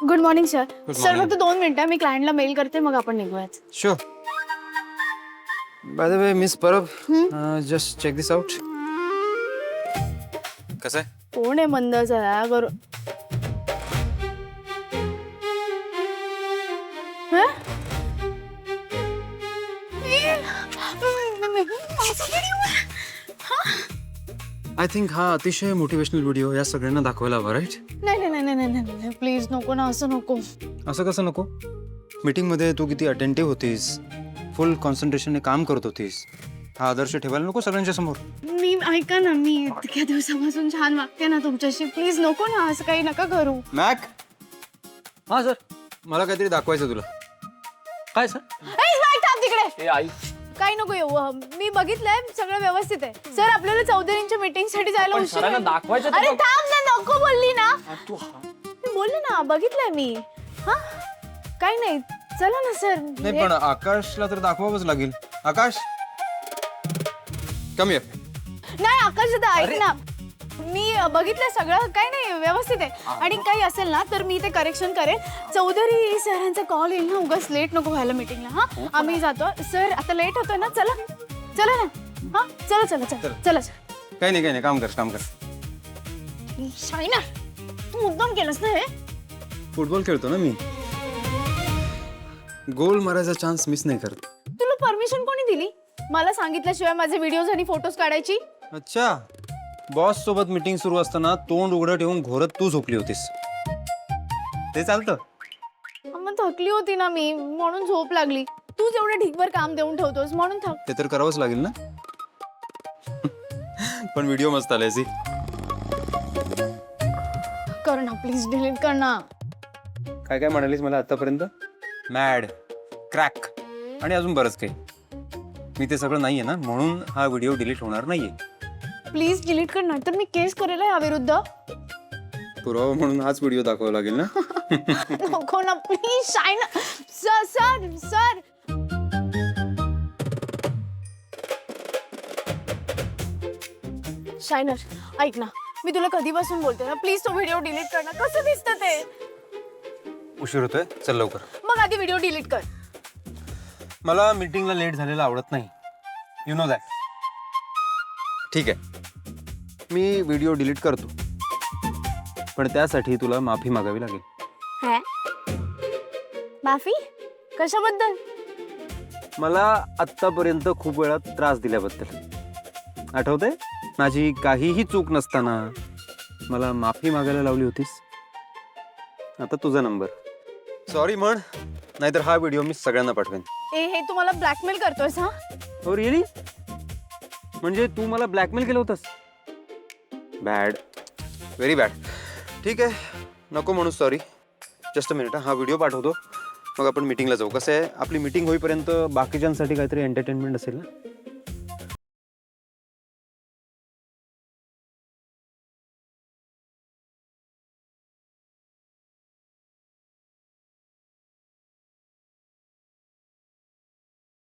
Good morning sir. Good sir morning. फक्त 2 मिनिटं मी क्लायंटला मेल करते मग आपण निघूयात. Sure. By the way, Miss Parab, just check this out. कसं आहे? कोण आहे मंद जरा करू. हं? आय थिंक हा अतिशय मोटिवेशनल व्हिडिओ या सगळ्यांना दाखवायला हवा, राईट? नाही प्लीज नको ना असं नको. असं कसं नको? मीटिंगमध्ये तू किती अटेंटिव्ह होतीस, फुल कॉन्सन्ट्रेशनने काम करत होतीस. हा आदर्श ठेवायला नको सगळ्यांच्या समोर. मी ऐका ना मी इतक्या दिवसापासून छान वागते ना तुमच्याशी. प्लीज नको ना असं काही नका करू. मॅक. हा सर, मला काहीतरी दाखवायचं तुला. काय सर? तिकडे आई काही नको येऊ. मी बघितलंय सगळं व्यवस्थित आहे. सर आपल्याला चौधरींच्या मीटिंग साठी जायला पण उशीर सरांना आहे. दाखवायचं तर अरे बघ. थांब ना नको बोलली ना. तू मी बोलले ना बघितलंय मी. हा काही नाही चला ना सर. नाही पण आकाशला तर दाखवावंच लागेल. आकाश कमी आहे. नाही आकाश दादा ऐक ना. मी बघितलंय सगळं काही नाही व्यवस्थित आहे. आणि काही असेल ना तर मी ते करेक्शन करेन. चौधरी सरांचा कॉल येईल ना उगाच लेट नको व्हायला मीटिंगला. हा आम्ही जातो सर आता लेट होतोय ना. चला चला ना. हा चला चला चला चला काही नाही काम कर. शाईना तू मुद्दाम केलंस ना हे. फुटबॉल खेळतो ना मी. गोल मारायचा चान्स मिस नाही करत. तुला परमिशन कोणी दिली? मला सांगितल्याशिवाय माझे व्हिडिओज आणि फोटोज काढायची? अच्छा, बॉस सोबत मीटिंग सुरू असताना तोंड उघडं ठेवून घोरत तू झोपली होतीस. ते चालतं? मग थकली होती ना मी म्हणून झोप लागली. तू जेवढं ढीकभर काम देऊन ठेवतोस म्हणून थक. ते तर करावंच लागेल ना. पण व्हिडिओ मस्त आलाय सी. कर ना प्लीज डिलीट कर ना. काय काय म्हणालीस मला आतापर्यंत? मॅड, क्रॅक आणि अजून बरंच काही. मी ते सगळं नाहीये ना, म्हणून हा व्हिडिओ डिलीट होणार नाहीये. प्लीज डिलीट कर ना तर मी केस करेल या विरुद्ध. पुरावा म्हणून हाच व्हिडिओ दाखवावा लागेल ना. नको ना please Shaina. Sir sir sir शायनर ऐक ना मी तुला कधीपासून बोलते ना प्लीज तो व्हिडिओ डिलीट कर ना. कसं दिसतं ते? उशीर होतोय, चल लवकर. मग आधी व्हिडिओ डिलीट कर. मला मीटिंगला लेट झालेला आवडत नाही. You know that. ठीक आहे, मी व्हिडिओ डिलीट करतो, पण त्यासाठी तुला माफी मागावी लागेल. है माफी कशाबद्दल? मला आत्तापर्यंत खूप वेळा त्रास दिल्याबद्दल. आठवतंय? माझी काहीही चूक नसताना मला माफी मागायला लावली होतीस. आता तुझा नंबर. सॉरी म्हण, नाहीतर हा व्हिडिओ मी सगळ्यांना पाठवेन. हे तू मला ब्लॅकमेल करतोयस? हा हो रिअली? म्हणजे तू मला ब्लॅकमेल केलं होतंस? Bad, very bad. ठीक आहे, नको म्हणू सॉरी. जस्ट अ मिनिट, हा व्हिडिओ पाठवतो, मग आपण मीटिंगला जाऊ. कसं आहे, आपली मीटिंग होईपर्यंत बाकीच्यांसाठी काहीतरी एंटरटेनमेंट असेल ना.